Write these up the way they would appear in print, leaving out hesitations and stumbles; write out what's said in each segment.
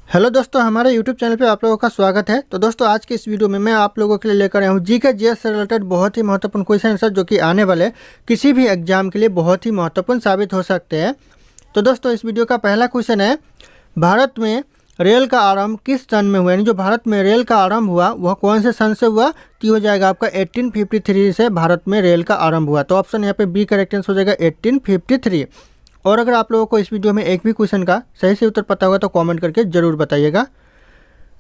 Hello दोस्तों, हमारे YouTube channel पे आप लोगों का स्वागत है। तो दोस्तों, आज के इस वीडियो में मैं आप लोगों के लिए लेकर आया हूँ जीके जीएस से रिलेटेड बहुत ही महत्वपूर्ण क्वेश्चन आंसर जो कि आने वाले किसी भी एग्जाम के लिए बहुत ही महत्वपूर्ण साबित हो सकते हैं। तो दोस्तों, इस वीडियो का पहला क्वेश्चन है, भारत में रेल का आरंभ किस सन में हुआ? यानी जो भारत में रेल का आरंभ हुआ वह कौन से सन से हुआ? तो हो जाएगा आपका 1853 से भारत में रेल का आरंभ हुआ। तो ऑप्शन यहाँ पे बी करेक्ट आंसर हो जाएगा 1853। और अगर आप लोगों को इस वीडियो में एक भी क्वेश्चन का सही से उत्तर पता होगा तो कमेंट करके जरूर बताइएगा।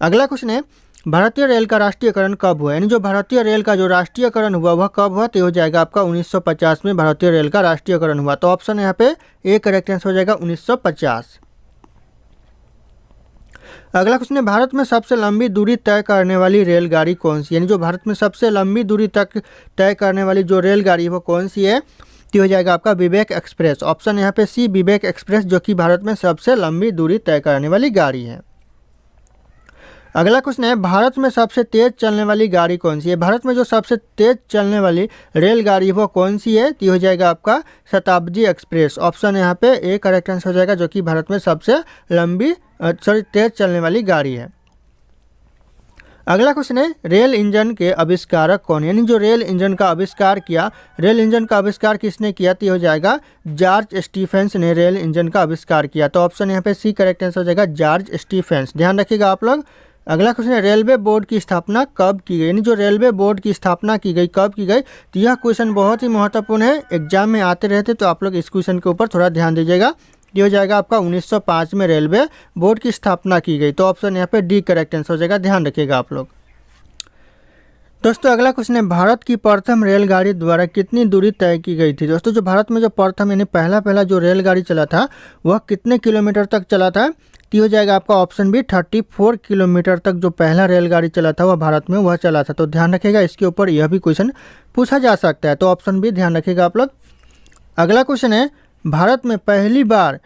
अगला क्वेश्चन है, भारतीय रेल का राष्ट्रीयकरण कब हुआ? यानी जो भारतीय रेल का जो राष्ट्रीयकरण हुआ वह कब हुआ? तो हो जाएगा आपका 1950 में भारतीय रेल का राष्ट्रीयकरण हुआ। तो ऑप्शन यहाँ पे ए करेक्ट आंसर हो जाएगा 1950। अगला क्वेश्चन है, भारत में सबसे लंबी दूरी तय करने वाली रेलगाड़ी कौन सी? यानी जो भारत में सबसे लंबी दूरी तक तय करने वाली जो रेलगाड़ी है वो कौन सी है? तो हो जाएगा आपका विवेक एक्सप्रेस। ऑप्शन यहाँ पे सी विवेक एक्सप्रेस, जो कि भारत में सबसे लंबी दूरी तय करने वाली गाड़ी है। अगला क्वेश्चन है, भारत में सबसे तेज चलने वाली गाड़ी कौन सी है? भारत में जो सबसे तेज चलने वाली रेलगाड़ी वो कौन सी है? तो हो जाएगा आपका शताब्दी एक्सप्रेस। ऑप्शन यहाँ पे ए करेक्ट आंसर हो जाएगा, जो कि भारत में सबसे तेज चलने वाली गाड़ी है। अगला क्वेश्चन है, रेल इंजन के आविष्कारक कौन? यानी जो रेल इंजन का आविष्कार किया, रेल इंजन का आविष्कार किसने किया? तो हो जाएगा जॉर्ज स्टीफेंस ने रेल इंजन का आविष्कार किया। तो ऑप्शन यहाँ पे सी करेक्ट आंसर हो जाएगा जॉर्ज स्टीफेंस। ध्यान रखिएगा आप लोग। अगला क्वेश्चन है, रेलवे बोर्ड की स्थापना कब की गई? यानी जो रेलवे बोर्ड की स्थापना की गई कब की गई? तो यह क्वेश्चन बहुत ही महत्वपूर्ण है, एग्जाम में आते रहते, तो आप लोग इस क्वेश्चन के ऊपर थोड़ा ध्यान दीजिएगा। ये हो जाएगा आपका 1905 में रेलवे बोर्ड की स्थापना की गई। तो ऑप्शन यहाँ पे डी करेक्ट आंसर हो जाएगा, ध्यान रखिएगा आप लोग। दोस्तों, अगला क्वेश्चन है, भारत की प्रथम रेलगाड़ी द्वारा कितनी दूरी तय की गई थी? दोस्तों, जो भारत में जो प्रथम यानी पहला जो रेलगाड़ी चला था वह कितने किलोमीटर तक चला था? तो हो जाएगा आपका ऑप्शन बी 34 किलोमीटर तक जो पहला रेलगाड़ी चला था वह भारत में वह चला था। तो ध्यान रखिएगा, इसके ऊपर यह भी क्वेश्चन पूछा जा सकता है। तो ऑप्शन बी ध्यान रखिएगा आप लोग। अगला क्वेश्चन है, भारत में पहली बार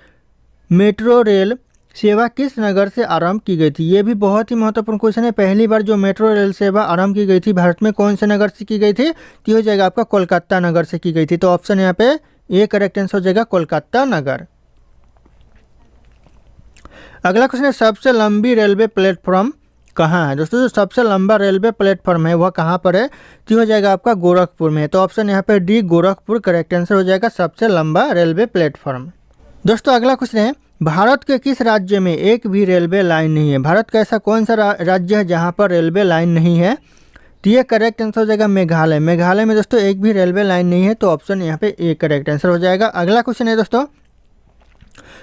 मेट्रो रेल सेवा किस नगर से आरंभ की गई थी? ये भी बहुत ही महत्वपूर्ण क्वेश्चन है। पहली बार जो मेट्रो रेल सेवा आरंभ की गई थी भारत में कौन से नगर से की गई थी? तो हो जाएगा आपका कोलकाता नगर से की गई थी। तो ऑप्शन यहाँ पे ए करेक्ट आंसर हो जाएगा कोलकाता नगर। अगला क्वेश्चन है, सबसे लंबी रेलवे प्लेटफॉर्म कहाँ है? दोस्तों, जो सबसे लंबा रेलवे प्लेटफॉर्म है वह कहाँ पर है? तो हो जाएगा आपका गोरखपुर में। तो ऑप्शन यहाँ पे डी गोरखपुर करेक्ट आंसर हो जाएगा, सबसे लंबा रेलवे प्लेटफॉर्म। दोस्तों, अगला क्वेश्चन है, भारत के किस राज्य में एक भी रेलवे लाइन नहीं है? भारत का ऐसा कौन सा राज्य है जहां पर रेलवे लाइन नहीं है? तो ये करेक्ट आंसर हो जाएगा मेघालय। मेघालय में दोस्तों एक भी रेलवे लाइन नहीं है। तो ऑप्शन यहाँ पे ए करेक्ट आंसर हो जाएगा। अगला क्वेश्चन है दोस्तों,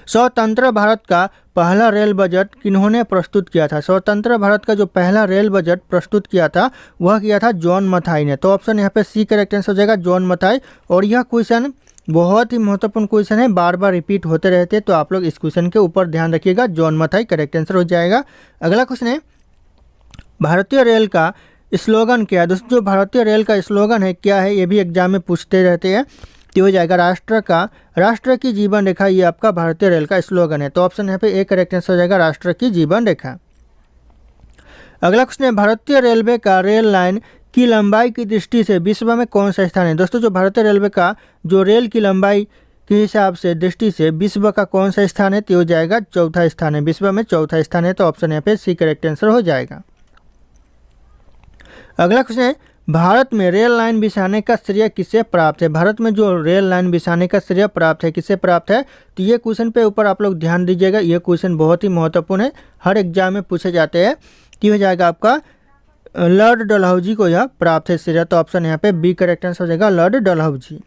स्वतंत्र भारत का पहला रेल बजट किन्होंने प्रस्तुत किया था? स्वतंत्र भारत का जो पहला रेल बजट प्रस्तुत किया था वह किया था जॉन मथाई ने। तो ऑप्शन यहाँ पे सी करेक्ट आंसर हो जाएगा जॉन मथाई। और यह क्वेश्चन बहुत ही महत्वपूर्ण क्वेश्चन है, बार बार रिपीट होते रहते हैं, तो आप लोग इस क्वेश्चन के ऊपर ध्यान रखिएगा। जॉन मथाई करेक्ट आंसर हो जाएगा। अगला क्वेश्चन है, भारतीय रेल का स्लोगन क्या है? दोस्तों, जो भारतीय रेल का स्लोगन है क्या है, ये भी एग्जाम में पूछते रहते हैं। तो हो जाएगा राष्ट्र की जीवन रेखा, ये आपका भारतीय रेल का स्लोगन है। तो ऑप्शन यहाँ पे ए करेक्ट आंसर हो जाएगा राष्ट्र की जीवन रेखा। अगला क्वेश्चन है, भारतीय रेलवे का रेल लाइन की लंबाई की दृष्टि से विश्व में कौन सा स्थान है? दोस्तों, जो भारतीय रेलवे का जो रेल की लंबाई के हिसाब से दृष्टि से विश्व का कौन सा स्थान है? तो हो जाएगा चौथा स्थान है, विश्व में चौथा स्थान है। तो ऑप्शन यहाँ पे सी करेक्ट आंसर हो जाएगा। अगला क्वेश्चन है, भारत में रेल लाइन बिछाने का श्रेय किसे प्राप्त है? भारत में जो रेल लाइन बिछाने का श्रेय प्राप्त है किसे प्राप्त है? तो ये क्वेश्चन पे ऊपर आप लोग ध्यान दीजिएगा, ये क्वेश्चन बहुत ही महत्वपूर्ण है, हर एग्जाम में पूछे जाते हैं। तो हो जाएगा आपका लॉर्ड डलहौजी को यह प्राप्त है श्रेय। तो ऑप्शन यहाँ पे बी करेक्ट आंसर हो जाएगा लॉर्ड डलहौजी।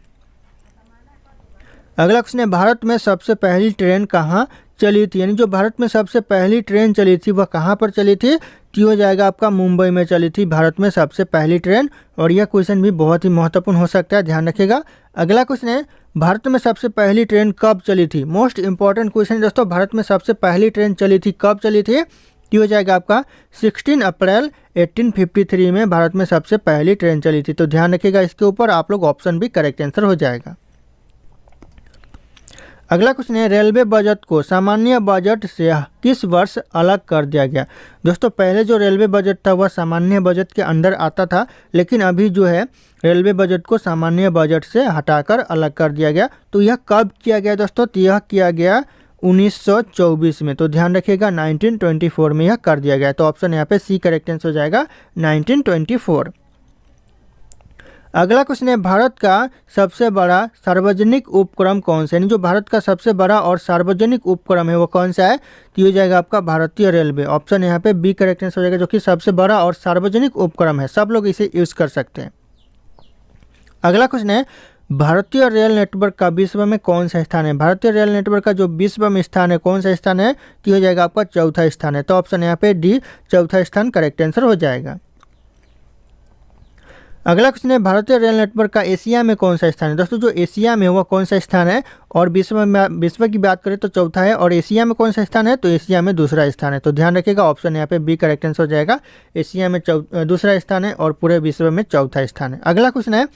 अगला क्वेश्चन है, भारत में सबसे पहली ट्रेन कहाँ चली थी? यानी जो भारत में सबसे पहली ट्रेन चली थी वह कहाँ पर चली थी? तो हो जाएगा आपका मुंबई में चली थी भारत में सबसे पहली ट्रेन। और यह क्वेश्चन भी बहुत ही महत्वपूर्ण हो सकता है, ध्यान रखिएगा। अगला क्वेश्चन है, भारत में सबसे पहली ट्रेन कब चली थी? मोस्ट इंपॉर्टेंट क्वेश्चन दोस्तों, भारत में सबसे पहली ट्रेन चली थी कब चली थी? ये हो जाएगा आपका 16 अप्रैल 1853 में भारत में सबसे पहली ट्रेन चली थी। तो ध्यान रखिएगा इसके ऊपर, आप लोग ऑप्शन भी करेक्ट आंसर हो जाएगा। अगला क्वेश्चन है, रेलवे बजट को सामान्य बजट से किस वर्ष अलग कर दिया गया? दोस्तों, पहले जो रेलवे बजट था वह सामान्य बजट के अंदर आता था, लेकिन अभी जो है रेलवे बजट को सामान्य बजट से हटाकर अलग कर दिया गया। तो यह कब किया गया दोस्तों? तो यह किया गया 1924 में। तो ध्यान रखिएगा 1924 में यह कर दिया गया। तो ऑप्शन यहाँ पे सी करेक्ट आंसर हो जाएगा 1924। अगला क्वेश्चन है, भारत का सबसे बड़ा सार्वजनिक उपक्रम कौन सा है? यानी जो भारत का सबसे बड़ा और सार्वजनिक उपक्रम है वो कौन सा है? तो ये हो जाएगा आपका भारतीय रेलवे। ऑप्शन यहाँ पे बी करेक्ट आंसर हो जाएगा, जो कि सबसे बड़ा और सार्वजनिक उपक्रम है, सब लोग इसे यूज कर सकते हैं। अगला क्वेश्चन है, भारतीय रेल नेटवर्क का विश्व में कौन सा स्थान है? भारतीय रेल नेटवर्क का जो विश्व में स्थान है कौन सा स्थान है? तो हो जाएगा आपका चौथा स्थान है। तो ऑप्शन यहाँ पे डी चौथा स्थान करेक्ट आंसर हो जाएगा। अगला क्वेश्चन है, भारतीय रेल नेटवर्क का एशिया में कौन सा स्थान है? दोस्तों जो एशिया में वो कौन सा स्थान है? और विश्व की बात करें तो चौथा है, और एशिया में कौन सा स्थान है? तो एशिया में दूसरा स्थान है। तो ध्यान रखिएगा ऑप्शन यहाँ पे बी करेक्ट आंसर हो जाएगा। एशिया में दूसरा स्थान है और पूरे विश्व में चौथा स्थान है। अगला क्वेश्चन है,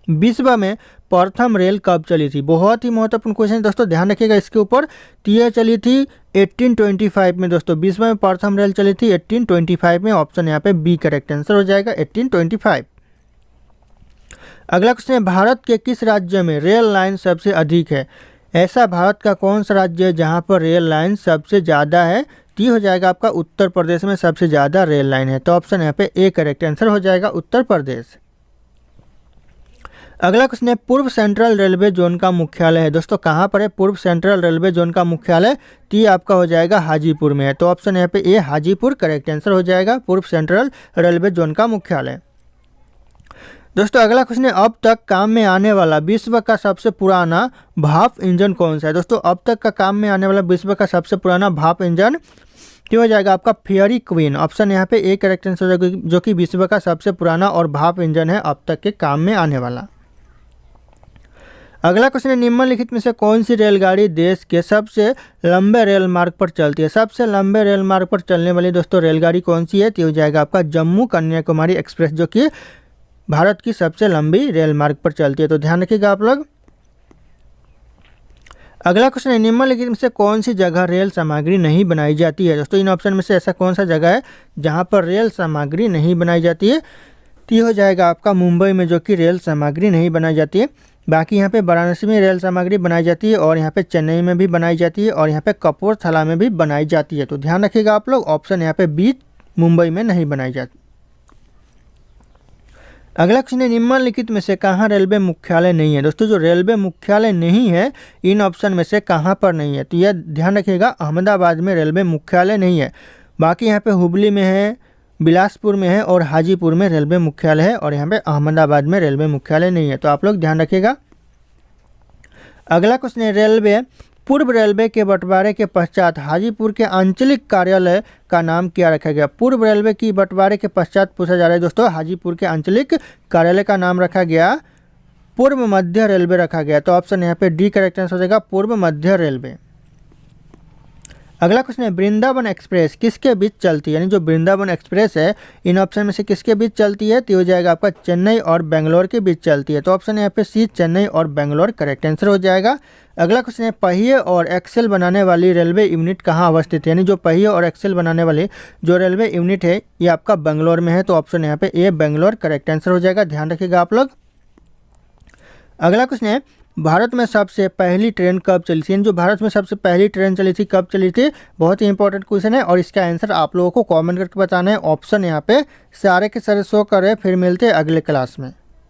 विश्व में प्रथम रेल कब चली थी? बहुत ही महत्वपूर्ण क्वेश्चन है दोस्तों, ध्यान रखिएगा इसके ऊपर। तो यह चली थी 1825 में दोस्तों। विश्व में प्रथम रेल चली थी 1825 में। ऑप्शन यहाँ पे बी करेक्ट आंसर हो जाएगा 1825। अगला क्वेश्चन है, भारत के किस राज्य में रेल लाइन सबसे अधिक है? ऐसा भारत का कौन सा राज्य है जहां पर रेल लाइन सबसे ज़्यादा है? तो हो जाएगा आपका उत्तर प्रदेश में सबसे ज़्यादा रेल लाइन है। तो ऑप्शन यहाँ पे ए करेक्ट आंसर हो जाएगा उत्तर प्रदेश। अगला क्वेश्चन है, पूर्व सेंट्रल रेलवे जोन का मुख्यालय है दोस्तों कहाँ पर है? पूर्व सेंट्रल रेलवे जोन का मुख्यालय तो ये आपका हो जाएगा हाजीपुर में है। तो ऑप्शन यहाँ पे ए हाजीपुर करेक्ट आंसर हो जाएगा, पूर्व सेंट्रल रेलवे जोन का मुख्यालय। दोस्तों अगला क्वेश्चन है, अब तक काम में आने वाला विश्व का सबसे पुराना भाप इंजन कौन सा है? दोस्तों अब तक का काम में आने वाला विश्व का सबसे पुराना भाप इंजन तो हो जाएगा आपका फेयरी क्वीन। ऑप्शन यहाँ पे ए करेक्ट आंसर हो जाएगा, जो कि विश्व का सबसे पुराना और भाप इंजन है अब तक के काम में आने वाला। अगला क्वेश्चन है, निम्नलिखित में से कौन सी रेलगाड़ी देश के सबसे लंबे रेल मार्ग पर चलती है? सबसे लंबे रेल मार्ग पर चलने वाली दोस्तों रेलगाड़ी कौन सी है? तो हो जाएगा आपका जम्मू कन्याकुमारी एक्सप्रेस, जो कि भारत की सबसे लंबी रेल मार्ग पर चलती है। तो ध्यान रखिएगा आप लोग। अगला क्वेश्चन है, निम्नलिखित में से कौन सी जगह रेल सामग्री नहीं बनाई जाती है? दोस्तों इन ऑप्शन में से ऐसा कौन सा जगह है जहां पर रेल सामग्री नहीं बनाई जाती है? तो ये हो जाएगा आपका मुंबई में, जो कि रेल सामग्री नहीं बनाई जाती है। बाकी यहाँ पे वाराणसी में रेल सामग्री बनाई जाती है, और यहाँ पे चेन्नई में भी बनाई जाती है, और यहाँ पे कपूरथला में भी बनाई जाती है। तो ध्यान रखिएगा आप लोग, ऑप्शन यहाँ पे बी मुंबई में नहीं बनाई जाती। अगला क्वेश्चन है, निम्नलिखित में से कहाँ रेलवे मुख्यालय नहीं है? दोस्तों जो रेलवे मुख्यालय नहीं है इन ऑप्शन में से कहाँ पर नहीं है? तो यह ध्यान रखिएगा, अहमदाबाद में रेलवे मुख्यालय नहीं है। बाकी यहाँ पे हुबली में है, बिलासपुर में है और हाजीपुर में रेलवे मुख्यालय है, और यहाँ पे अहमदाबाद में रेलवे मुख्यालय नहीं है। तो आप लोग ध्यान रखिएगा। अगला क्वेश्चन है, रेलवे पूर्व रेलवे के बंटवारे के पश्चात हाजीपुर के आंचलिक कार्यालय का नाम क्या रखा गया? पूर्व रेलवे की बंटवारे के पश्चात पूछा जा रहा है दोस्तों, हाजीपुर के आंचलिक कार्यालय का नाम रखा गया पूर्व मध्य रेलवे रखा गया। तो ऑप्शन यहाँ पे डी करेक्ट आंसर हो जाएगा, पूर्व मध्य रेलवे। अगला क्वेश्चन है, वृंदावन एक्सप्रेस किसके बीच चलती है? यानी जो वृंदावन एक्सप्रेस है इन ऑप्शन में से किसके बीच चलती है? तो हो जाएगा आपका चेन्नई और बेंगलोर के बीच चलती है। तो ऑप्शन यहाँ पे सी चेन्नई और बेंगलोर करेक्ट आंसर हो जाएगा। अगला क्वेश्चन है, पहिए और एक्सेल बनाने वाली रेलवे यूनिट कहाँ अवस्थित है? यानी जो पहिए और एक्सेल बनाने वाली जो रेलवे यूनिट है ये आपका बेंगलोर में है। तो ऑप्शन यहाँ पे ए बेंगलोर करेक्ट आंसर हो जाएगा, ध्यान रखिएगा आप लोग। अगला क्वेश्चन है, भारत में सबसे पहली ट्रेन कब चली थी? जो भारत में सबसे पहली ट्रेन चली थी कब चली थी? बहुत ही इंपॉर्टेंट क्वेश्चन है, और इसका आंसर आप लोगों को कमेंट करके बताना है। ऑप्शन यहाँ पे सारे के सारे शो कर रहे हैं। फिर मिलते हैं अगले क्लास में।